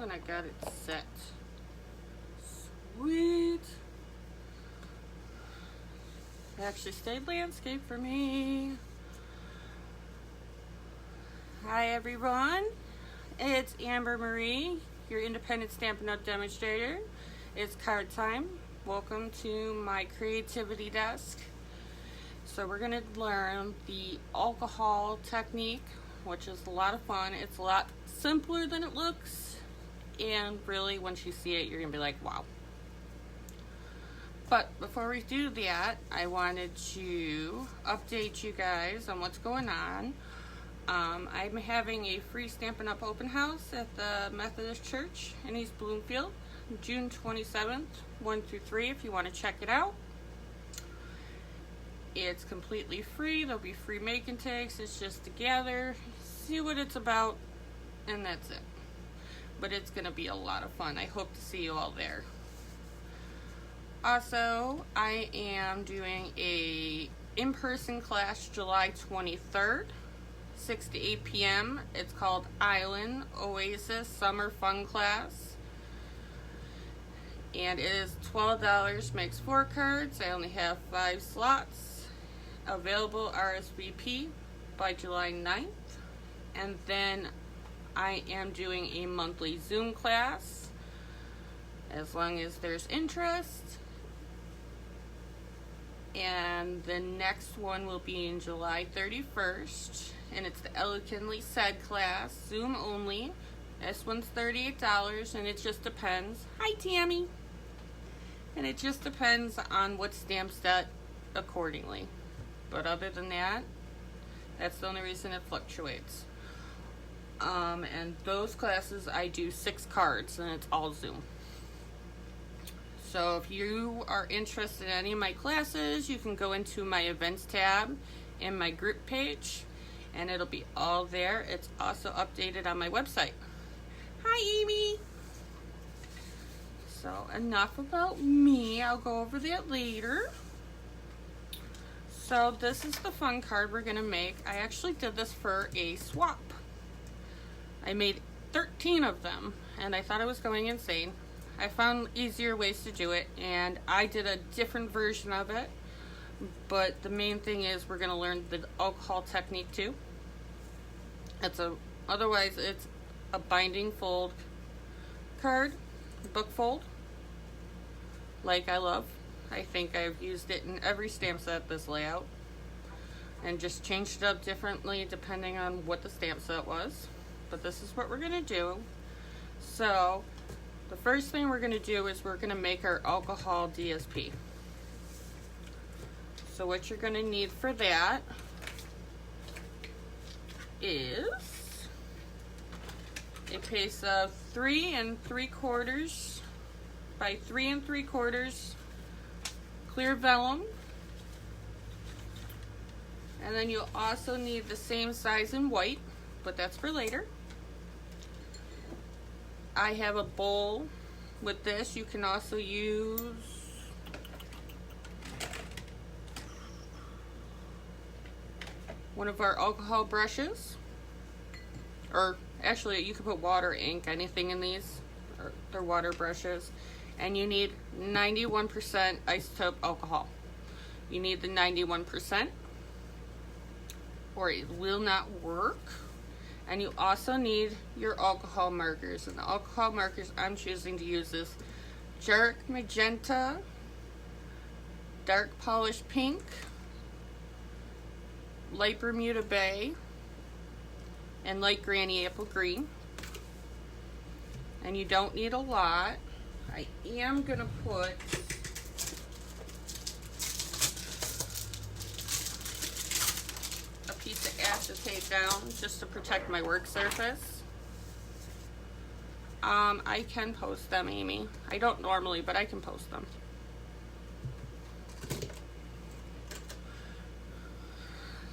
and I got it set. Sweet. It actually stayed landscape for me. Hi everyone, it's Amber Marie, your independent Stampin' Up! Demonstrator. It's card time. Welcome to my creativity desk. So we're going to learn the alcohol technique, which is a lot of fun. It's a lot simpler than it looks, and really once you see it, you're going to be like, wow. But before we do that, I wanted to update you guys on what's going on. I'm having a free Stampin' Up! Open house at the Methodist Church in East Bloomfield, June 27th, 1 through 3, if you want to check it out. It's completely free. There'll be free make and takes. It's just to gather, see what it's about, and that's it. But it's going to be a lot of fun. I hope to see you all there. Also, I am doing a in-person class July 23rd, 6 to 8 p.m. It's called Island Oasis Summer Fun Class. And it is $12, makes 4 cards. I only have 5 slots. Available RSVP by July 9th. And then I am doing a monthly Zoom class, as long as there's interest. And the next one will be in July 31st, and it's the Elegantly Said class, Zoom only. This one's $38, and it just depends. Hi, Tammy. And it just depends on what stamp set accordingly. But other than that, that's the only reason it fluctuates. And those classes, I do 6 cards, and it's all Zoom. So if you are interested in any of my classes, you can go into my events tab in my group page, and it'll be all there. It's also updated on my website. Hi, Amy. So enough about me. I'll go over that later. So this is the fun card we're going to make. I actually did this for a swap. I made 13 of them, and I thought I was going insane. I found easier ways to do it, and I did a different version of it, but the main thing is we're going to learn the alcohol technique too. Otherwise it's a binding fold card, book fold, like I love. I think I've used it in every stamp set, this layout, and just changed it up differently depending on what the stamp set was, but this is what we're going to do. So the first thing we're going to do is we're going to make our alcohol DSP. So what you're going to need for that is a piece of 3 3/4 by 3 3/4 clear vellum. And then you'll also need the same size in white, but that's for later. I have a bowl with this. You can also use one of our alcohol brushes, or actually you can put water, ink, anything in these. They're water brushes. And you need 91% isotope alcohol. You need the 91% or it will not work. And you also need your alcohol markers. And the alcohol markers I'm choosing to use is dark magenta, dark polished pink, light Bermuda Bay, and light granny apple green. And you don't need a lot. I am going to put piece of acetate down just to protect my work surface. I can post them, Amy. I don't normally, but I can post them.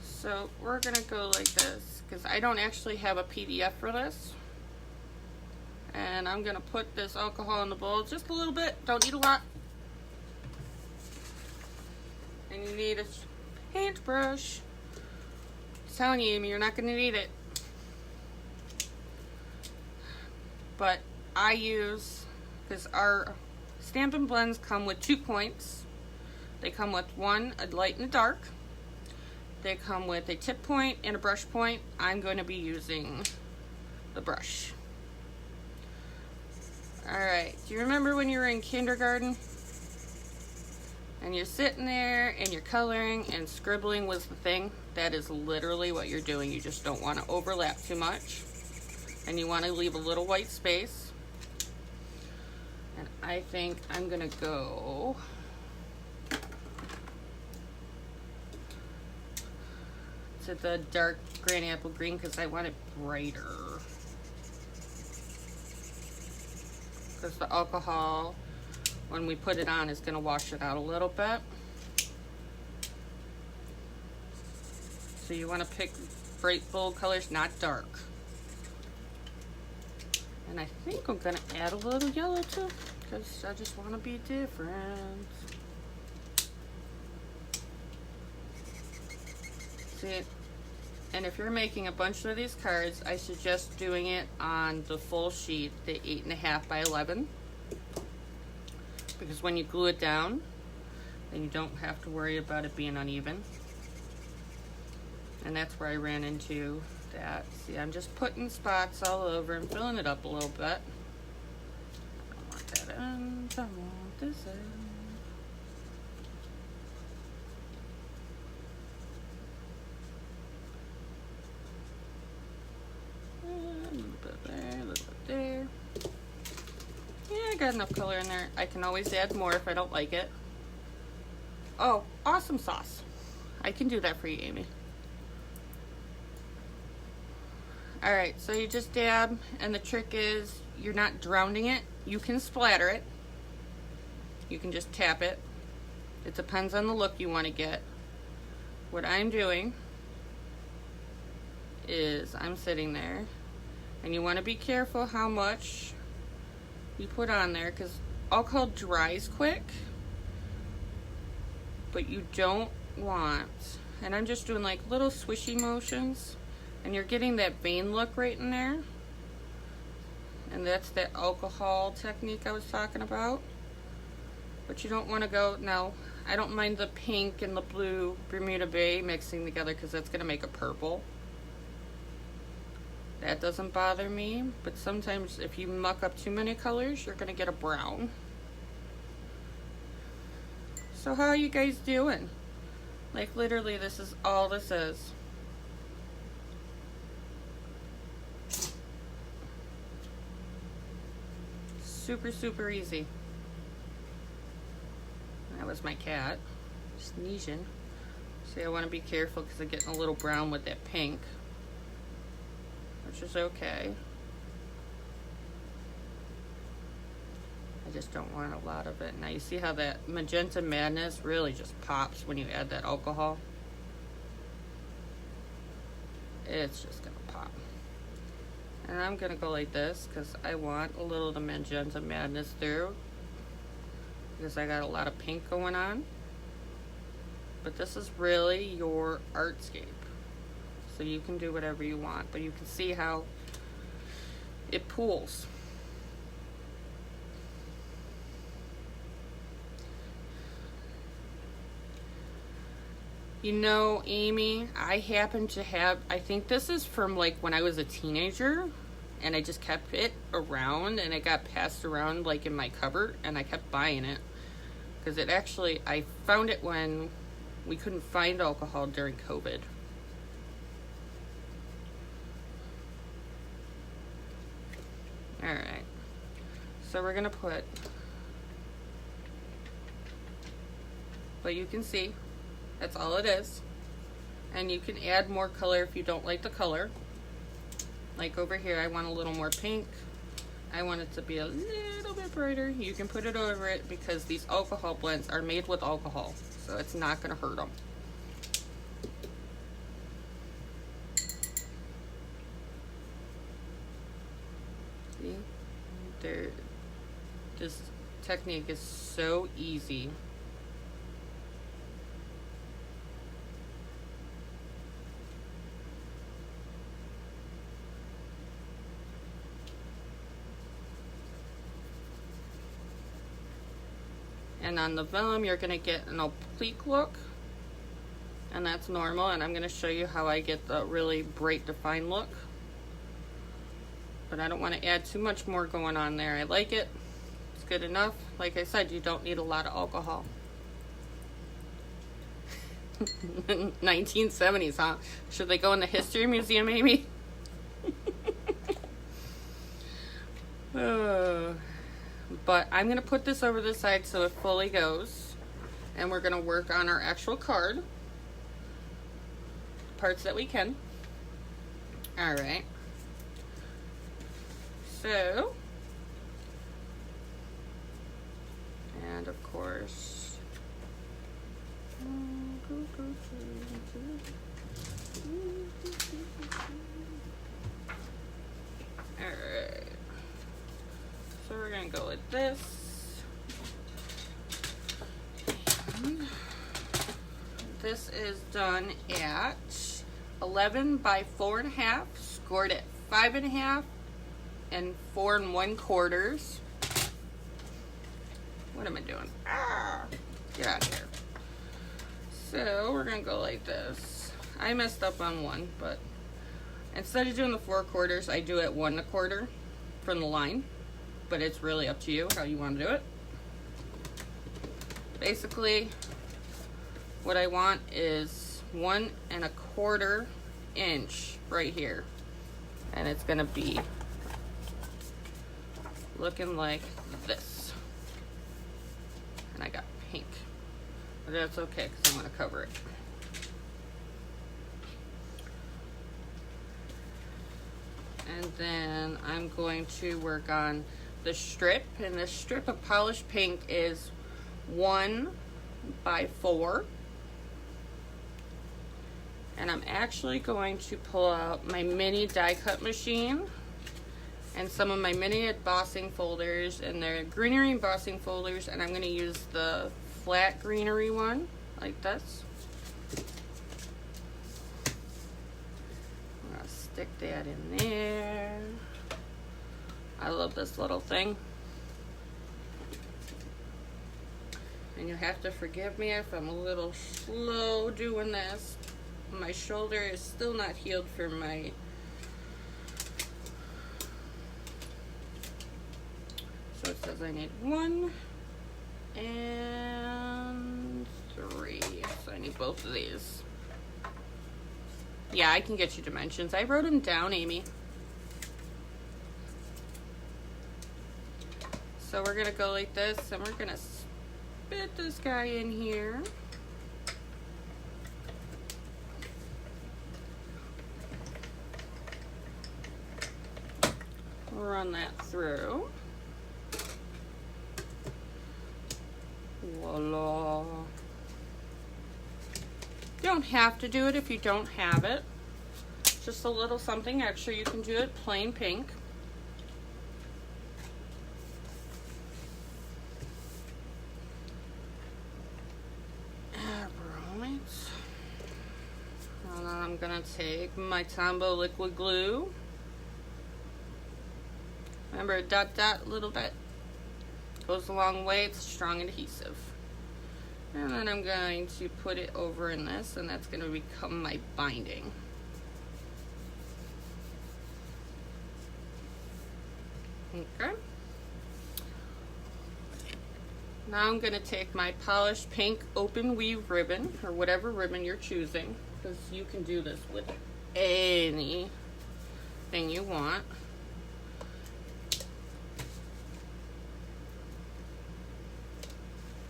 So we're gonna go like this because I don't actually have a PDF for this. And I'm gonna put this alcohol in the bowl just a little bit, don't need a lot. And you need a paintbrush. I'm telling you, Amy, you're not going to need it. But I use, because our Stampin' Blends come with 2 points. They come with one, a light and a dark. They come with a tip point and a brush point. I'm going to be using the brush. Alright, do you remember when you were in kindergarten? And you're sitting there and you're coloring and scribbling was the thing? That is literally what you're doing. You just don't want to overlap too much. And you want to leave a little white space. And I think I'm going to go to the dark granny apple green because I want it brighter. Because the alcohol, when we put it on, is going to wash it out a little bit. So you want to pick bright, bold colors, not dark. And I think I'm going to add a little yellow too, because I just want to be different. See, and if you're making a bunch of these cards, I suggest doing it on the full sheet, the 8.5 by 11. Because when you glue it down, then you don't have to worry about it being uneven. And that's where I ran into that. See, I'm just putting spots all over and filling it up a little bit. I don't want that end, I want this end. A little bit there, a little bit there. Yeah, I got enough color in there. I can always add more if I don't like it. Oh, awesome sauce. I can do that for you, Amy. Alright, so you just dab, and the trick is you're not drowning it. You can splatter it. You can just tap it. It depends on the look you want to get. What I'm doing is I'm sitting there, and you want to be careful how much you put on there because alcohol dries quick, but you don't want, and I'm just doing like little swishy motions, and you're getting that vein look right in there, and that's that alcohol technique I was talking about. But you don't want to go, no, I don't mind the pink and the blue Bermuda Bay mixing together because that's going to make a purple. That doesn't bother me, but sometimes if you muck up too many colors, you're going to get a brown. So how are you guys doing? Like literally, this is all this is. Super, super easy. That was my cat sneezing. See, I want to be careful because I'm getting a little brown with that pink, which is okay. I just don't want a lot of it. Now you see how that magenta madness really just pops when you add that alcohol? It's just gonna pop. And I'm gonna go like this because I want a little of the magenta madness through, because I got a lot of pink going on. But this is really your artscape, so you can do whatever you want, but you can see how it pools. You know, Amy, I happen to have, I think this is from like when I was a teenager, and I just kept it around, and it got passed around like in my cupboard, and I kept buying it because it actually, I found it when we couldn't find alcohol during COVID. Alright, so we're gonna put, but you can see that's all it is, and you can add more color if you don't like the color. Like over here, I want a little more pink. I want it to be a little bit brighter. You can put it over it because these alcohol blends are made with alcohol, so it's not going to hurt them. See? This technique is so easy. And on the vellum, you're gonna get an oblique look, and that's normal. And I'm gonna show you how I get the really bright, defined look. But I don't want to add too much more going on there. I like it. It's good enough. Like I said, you don't need a lot of alcohol. 1970s, huh? Should they go in the history museum, maybe? But I'm going to put this over the side so it fully goes. And we're going to work on our actual card. Parts that we can. Alright. So. And of course. Alright. So we're going to go with this. And this is done at 11 by 4.5, scored at 5.5 and 4 1/4. What am I doing? Ah, get out of here. So we're going to go like this. I messed up on one, but instead of doing the 4 quarters, I do it 1 1/4 from the line. But it's really up to you how you want to do it. Basically, what I want is 1 1/4 inch right here. And it's going to be looking like this. And I got pink. But that's okay because I'm going to cover it. And then I'm going to work on the strip, and the strip of polished pink is 1 by 4. And I'm actually going to pull out my mini die cut machine and some of my mini embossing folders, and they're greenery embossing folders, and I'm going to use the flat greenery one like this. I'm going to stick that in there. I love this little thing. And you have to forgive me if I'm a little slow doing this. My shoulder is still not healed from my so it says I need 1 and 3. So I need both of these. Yeah, I can get you dimensions. I wrote them down, Amy. So we're going to go like this, and we're going to spit this guy in here. Run that through. Voila. You don't have to do it if you don't have it. Just a little something extra. You can do it plain pink. And then I'm gonna take my Tombow liquid glue. Remember, dot dot, little bit goes a long way. It's a strong adhesive. And then I'm going to put it over in this, and that's going to become my binding. Okay. Now I'm going to take my polished pink open weave ribbon, or whatever ribbon you're choosing, because you can do this with anything you want.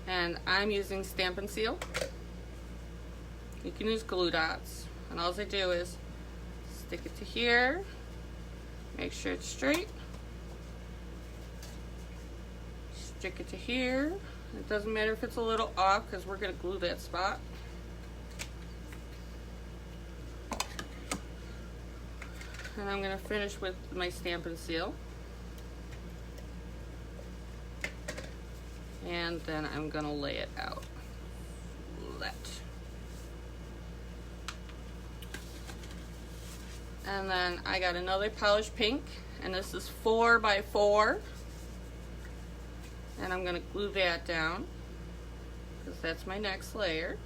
And I'm using Stampin' Seal. You can use glue dots. And all I do is stick it to here, make sure it's straight, stick it to here. It doesn't matter if it's a little off because we're going to glue that spot. And I'm going to finish with my Stampin' Seal. And then I'm going to lay it out flat. And then I got another polished pink, and this is 4 by 4. And I'm going to glue that down. because that's my next layer.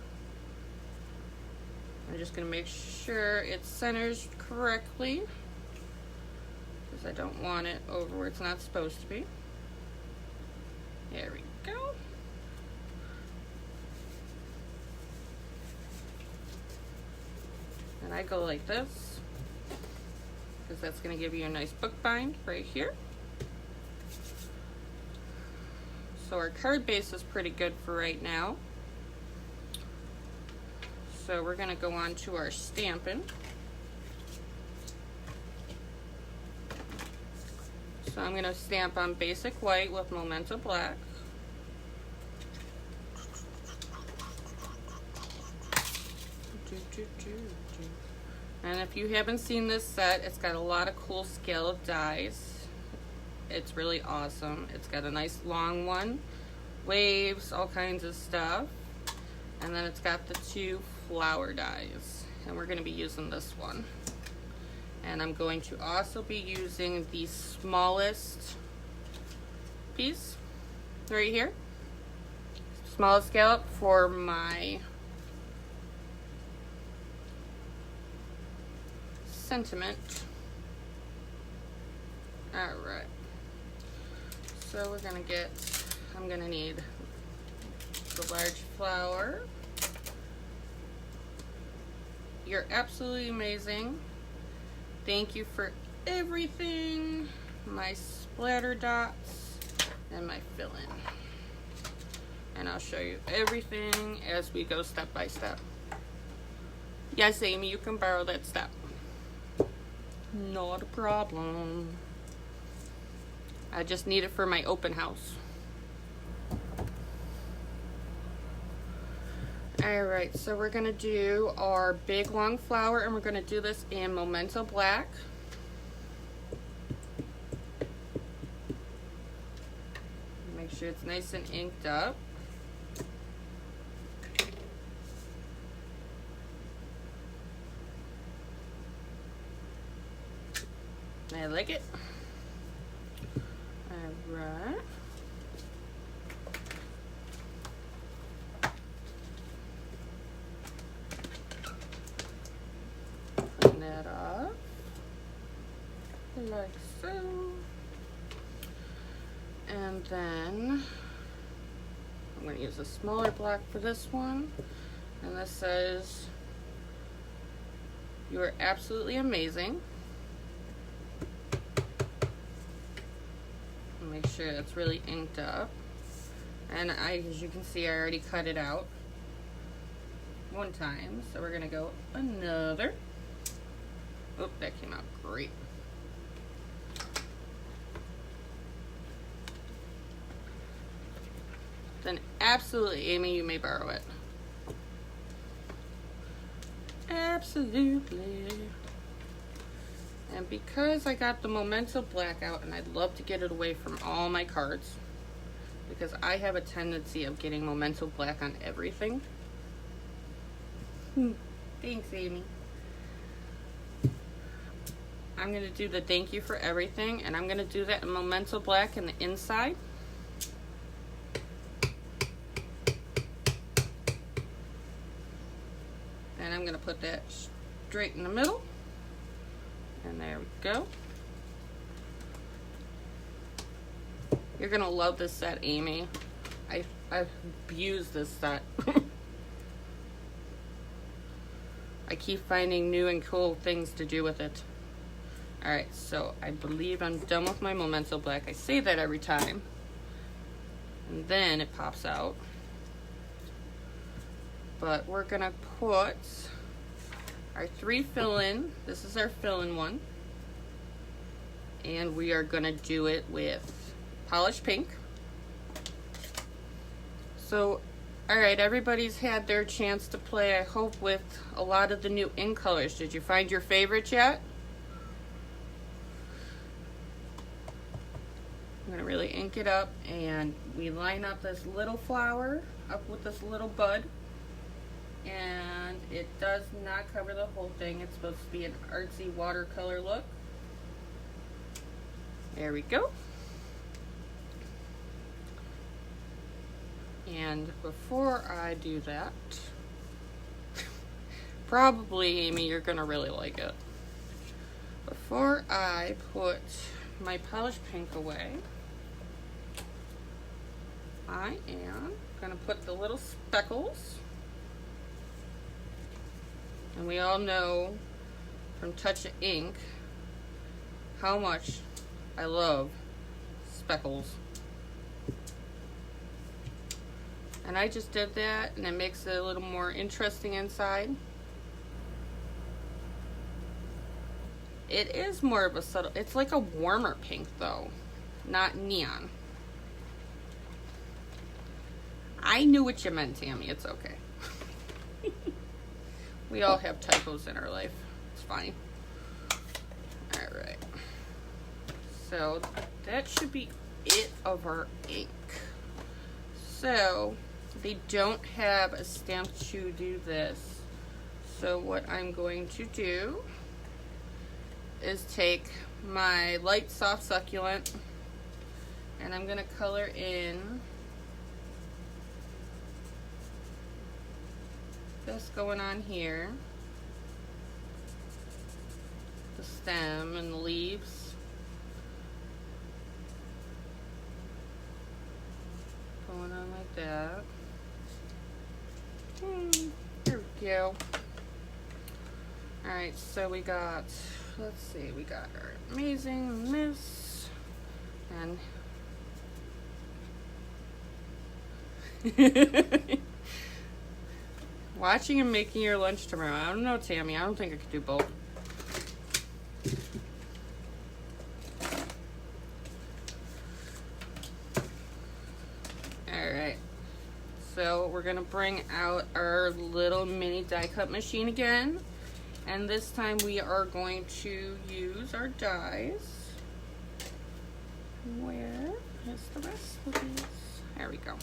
I'm just going to make sure it centers correctly, because I don't want it over where it's not supposed to be. There we go. And I go like this, because that's going to give you a nice bookbind right here. So our card base is pretty good for right now. So we're going to go on to our stamping. So I'm going to stamp on basic white with Memento black. And if you haven't seen this set, it's got a lot of cool scallop dies. It's really awesome. It's got a nice long one, waves, all kinds of stuff. And then it's got the 2 flower dies. And we're going to be using this one. And I'm going to also be using the smallest piece right here. Smallest scallop for my sentiment. Alright. So we're going to get, I'm going to need the large flower. You're absolutely amazing. Thank you for everything. My splatter dots and my fill-in. And I'll show you everything as we go step by step. Yes, Amy, you can borrow that step. Not a problem. I just need it for my open house. Alright, so we're going to do our big long flower, and we're going to do this in Memento black. Make sure it's nice and inked up. I like it. Alright. Clean that up. Like so. And then I'm going to use a smaller block for this one. And this says, "You are absolutely amazing." Make sure it's really inked up. And as you can see, I already cut it out one time. So we're gonna go another. Oh, that came out great. Then absolutely, Amy, you may borrow it. Absolutely. And because I got the Memento black out, and I'd love to get it away from all my cards, because I have a tendency of getting Memento black on everything. Thanks, Amy. I'm going to do the thank you for everything, and I'm going to do that in Memento black in the inside. And I'm going to put that straight in the middle. And there we go. You're gonna love this set, Amy. I've abused this set. I keep finding new and cool things to do with it. Alright, so I believe I'm done with my Memento black. I say that every time. And then it pops out. But we're gonna put our 3 fill-in. This is our fill-in one. And we are gonna do it with polished pink. So, alright, everybody's had their chance to play, I hope, with a lot of the new ink colors. Did you find your favorites yet? I'm gonna really ink it up, and we line up this little flower up with this little bud. And it does not cover the whole thing. It's supposed to be an artsy watercolor look. There we go. And before I do that, probably, Amy, you're gonna really like it. Before I put my polished pink away, I am gonna put the little speckles. And we all know from Touch of Ink how much I love speckles. And I just did that, and it makes it a little more interesting inside. It is more of a subtle, it's like a warmer pink though, not neon. I knew what you meant, Tammy, it's okay. We all have typos in our life. It's fine. Alright. So that should be it of our ink. So they don't have a stamp to do this. So what I'm going to do is take my light soft succulent and I'm going to color in this going on here, the stem and the leaves, going on like that. There we go. Alright, so we got, let's see, we got our amazing this and watching and making your lunch tomorrow. I don't know, Tammy. I don't think I could do both. Alright. So we're going to bring out our little mini die cut machine again. And this time we are going to use our dies. Where is the rest of these? There we go.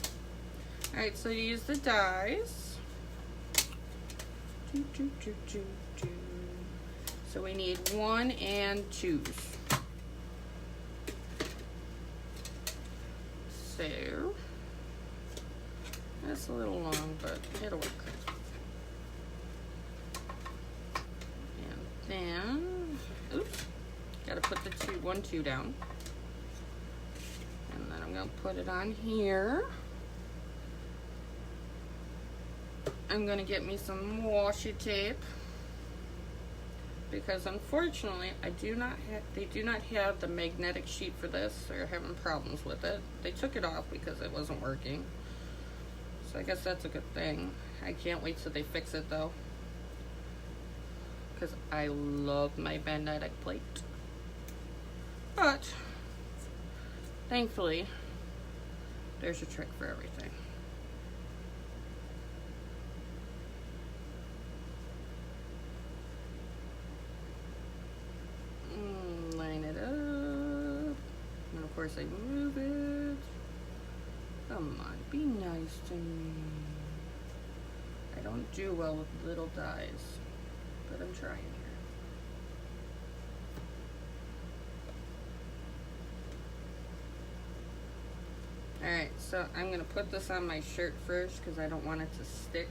Alright, so use the dies. So we need 1 and 2s. So that's a little long, but it'll work. And then, oops, gotta put the 1, 2 down. And then I'm gonna put it on here. I'm gonna get me some washi tape because unfortunately they do not have the magnetic sheet for this. They're having problems with it. They took it off because it wasn't working. So I guess that's a good thing. I can't wait till they fix it though, because I love my magnetic plate. But thankfully there's a trick for everything. Line it up, and of course I move it. Come on, be nice to me. I don't do well with little dies, but I'm trying here. Alright, so I'm going to put this on my shirt first because I don't want it to stick.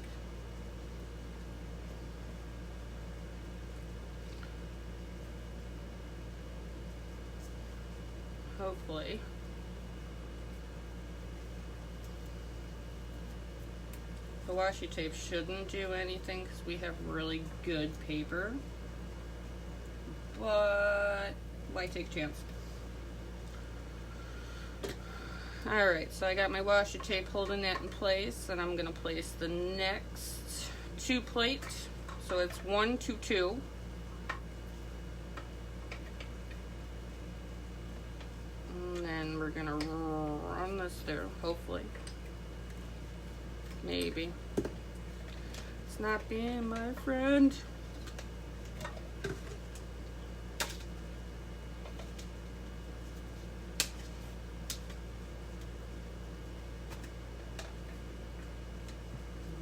Hopefully. The washi tape shouldn't do anything because we have really good paper. But why take a chance? Alright, so I got my washi tape holding that in place, and I'm going to place the next 2 plate. So it's 1, 2, 2. And then we're going to run this through, hopefully. Maybe. It's not being my friend.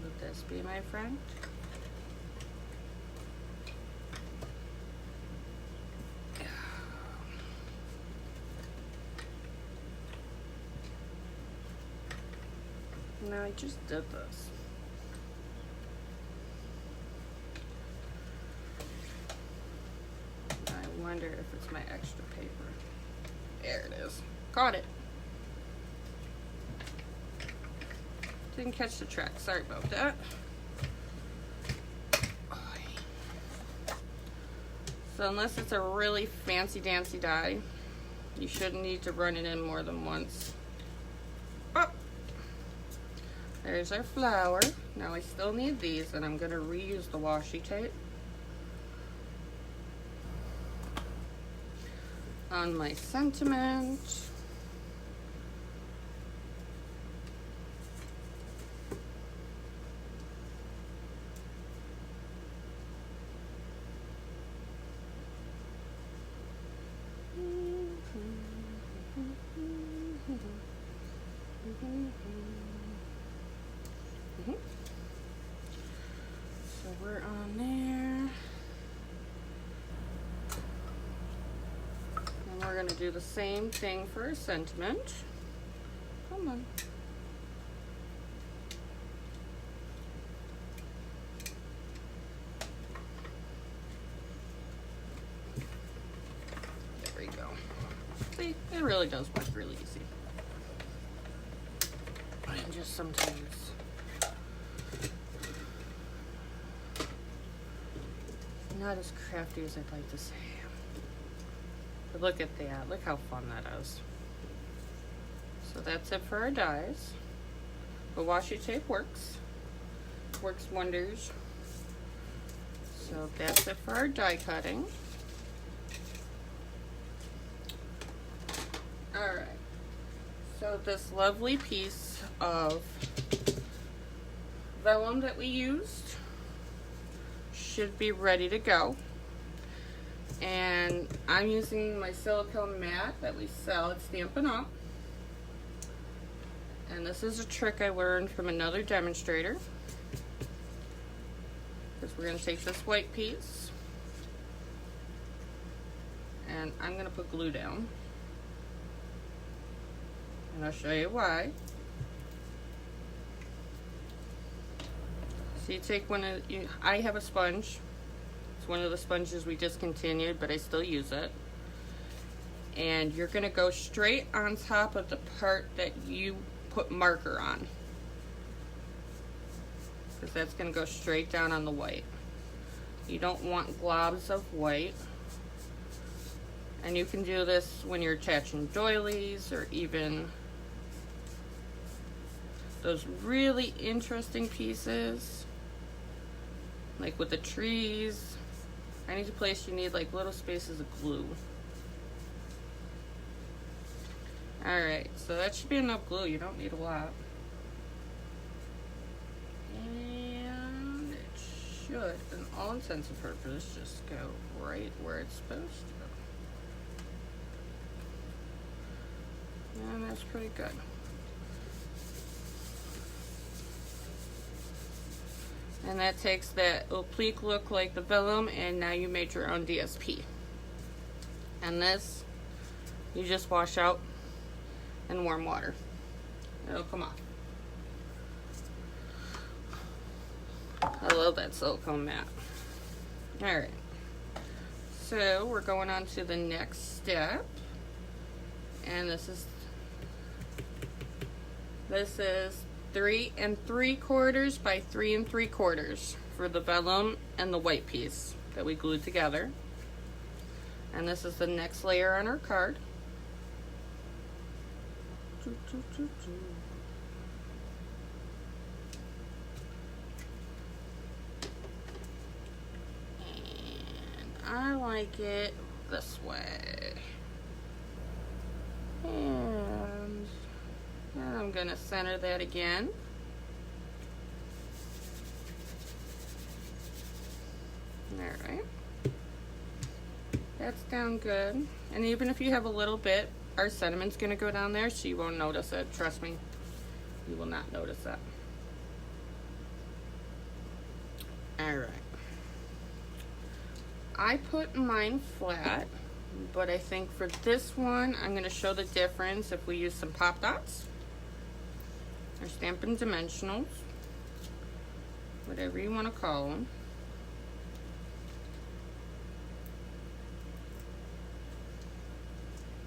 Would this be my friend? now I just did this. I wonder if it's my extra paper. There it is. Got it. Didn't catch the track. Sorry about that. So unless it's a really fancy dancy dye, you shouldn't need to run it in more than once. Oh, there's our flower. Now I still need these, and I'm going to reuse the washi tape on my sentiment. So we're on there. And we're going to do the same thing for a sentiment. Come on. There we go. See, it really does work really easy. And just sometimes not as crafty as I'd like to say. But look at that. Look how fun that is. So that's it for our dyes. The washi tape works. Works wonders. So that's it for our die cutting. Alright. So this lovely piece of vellum that we used should be ready to go. And I'm using my silicone mat that we sell at Stampin' Up. And this is a trick I learned from another demonstrator. Because we're going to take this white piece and I'm going to put glue down. And I'll show you why. So you take one of, I have a sponge. It's one of the sponges we discontinued, but I still use it. And you're going to go straight on top of the part that you put marker on. Because that's going to go straight down on the white. You don't want globs of white. And you can do this when you're attaching doilies or even those really interesting pieces. Like with the trees. Any place you need like little spaces of glue. Alright, so that should be enough glue. You don't need a lot. And it should, in all intents and purposes, just go right where it's supposed to go. And that's pretty good. And that takes that oblique look like the vellum, and now you made your own DSP. And this, you just wash out in warm water. It'll come off. I love that silicone mat. Alright. So we're going on to the next step. And this is 3 3/4 by 3 3/4 for the vellum and the white piece that we glued together. And this is the next layer on our card. And I like it this way. And I'm going to center that again. Alright. That's down good. And even if you have a little bit, our sentiment's going to go down there, so you won't notice it. Trust me. You will not notice that. Alright. I put mine flat, but I think for this one, I'm going to show the difference if we use some pop dots. or Stampin' Dimensionals, whatever you want to call them.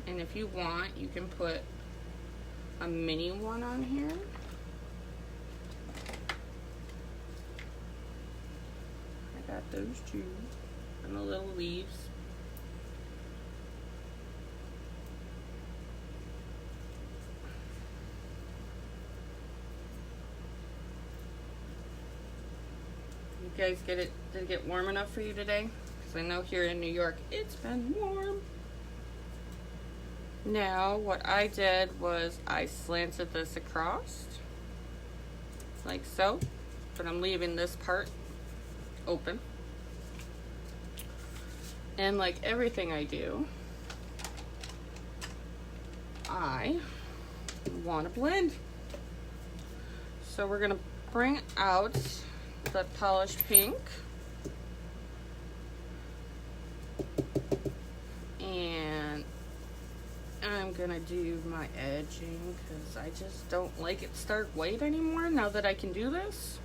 And if you want, you can put a mini one on here. I got those too, and the little leaves. You guys did it get warm enough for you today? Because I know here in New York, it's been warm. Now, what I did was I slanted this across, like so, but I'm leaving this part open. And like everything I do, I want to blend. So we're gonna bring out the polished pink. And I'm gonna do my edging because I just don't like it stark white anymore now that I can do this.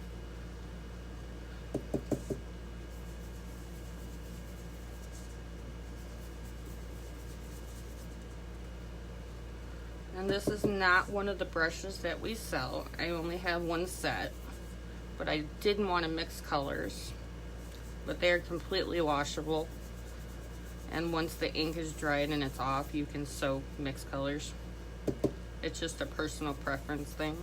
And this is not one of the brushes that we sell. I only have one set, but I didn't want to mix colors, but they're completely washable. And once the ink is dried and it's off, you can so mix colors. It's just a personal preference thing.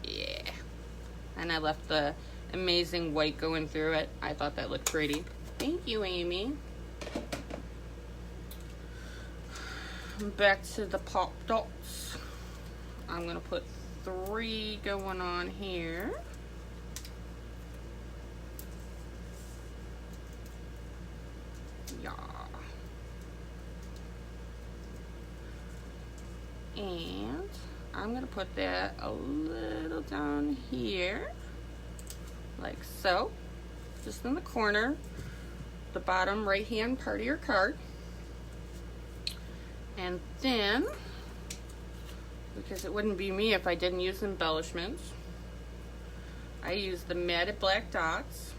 Yeah. And I left the amazing white going through it. I thought that looked pretty. Thank you, Amy. Back to the pop dots. I'm gonna put 3 going on here. Yeah. And I'm gonna put that a little down here, like so, just in the corner, the bottom right hand part of your card. And then, because it wouldn't be me if I didn't use embellishments, I use the matted black dots.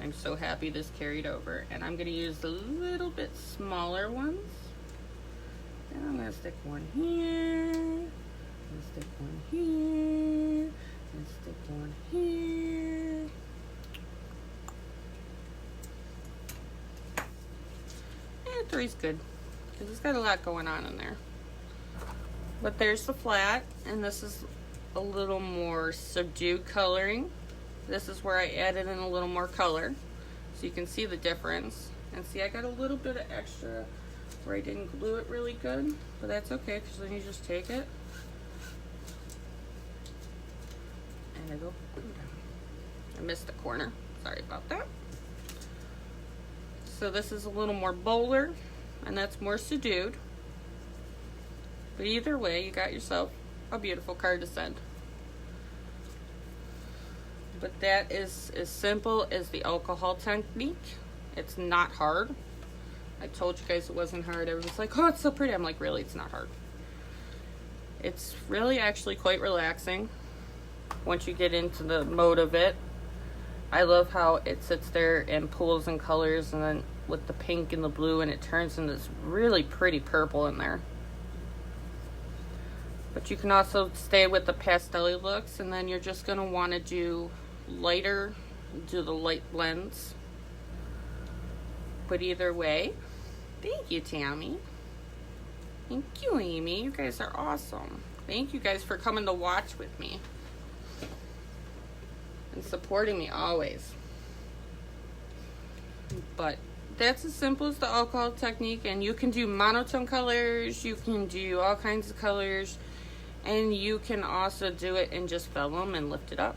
I'm so happy this carried over. And I'm going to use the little bit smaller ones. And I'm going to stick one here, and stick one here, and stick one here. And 3's good, because it's got a lot going on in there. But there's the flat, and this is a little more subdued coloring. This is where I added in a little more color, so you can see the difference. And see, I got a little bit of extra where I didn't glue it really good, but that's okay, because then you just take it, and I go down. I missed the corner, sorry about that. So this is a little more bolder, and that's more subdued. But either way, you got yourself a beautiful card to send. But that is as simple as the alcohol technique. It's not hard. I told you guys it wasn't hard. Everyone's like, oh, it's so pretty. I'm like, really, it's not hard. It's really actually quite relaxing once you get into the mode of it. I love how it sits there and pulls in colors, and then with the pink and the blue, and it turns into this really pretty purple in there. But you can also stay with the pastel looks, and then you're just going to want to do lighter, do the light blends. But either way, thank you, Tammy. Thank you, Amy. You guys are awesome. Thank you guys for coming to watch with me and supporting me always. But that's as simple as the alcohol technique, and you can do monotone colors, you can do all kinds of colors, and you can also do it in just vellum and lift it up.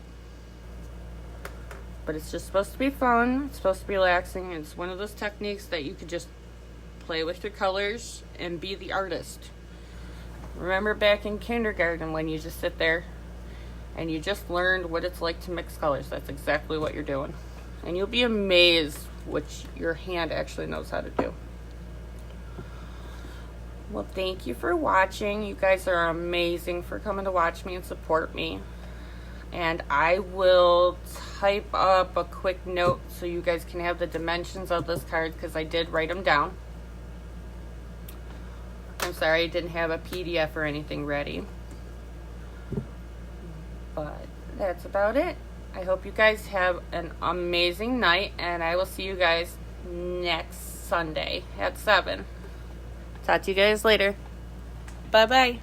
But it's just supposed to be fun, it's supposed to be relaxing, and it's one of those techniques that you could just play with your colors and be the artist. Remember back in kindergarten when you just sit there and you just learned what it's like to mix colors? That's exactly what you're doing. And you'll be amazed what your hand actually knows how to do. Well, thank you for watching. You guys are amazing for coming to watch me and support me. And I will type up a quick note so you guys can have the dimensions of this card, because I did write them down. I'm sorry I didn't have a PDF or anything ready. But that's about it. I hope you guys have an amazing night, and I will see you guys next Sunday at 7. Talk to you guys later. Bye-bye.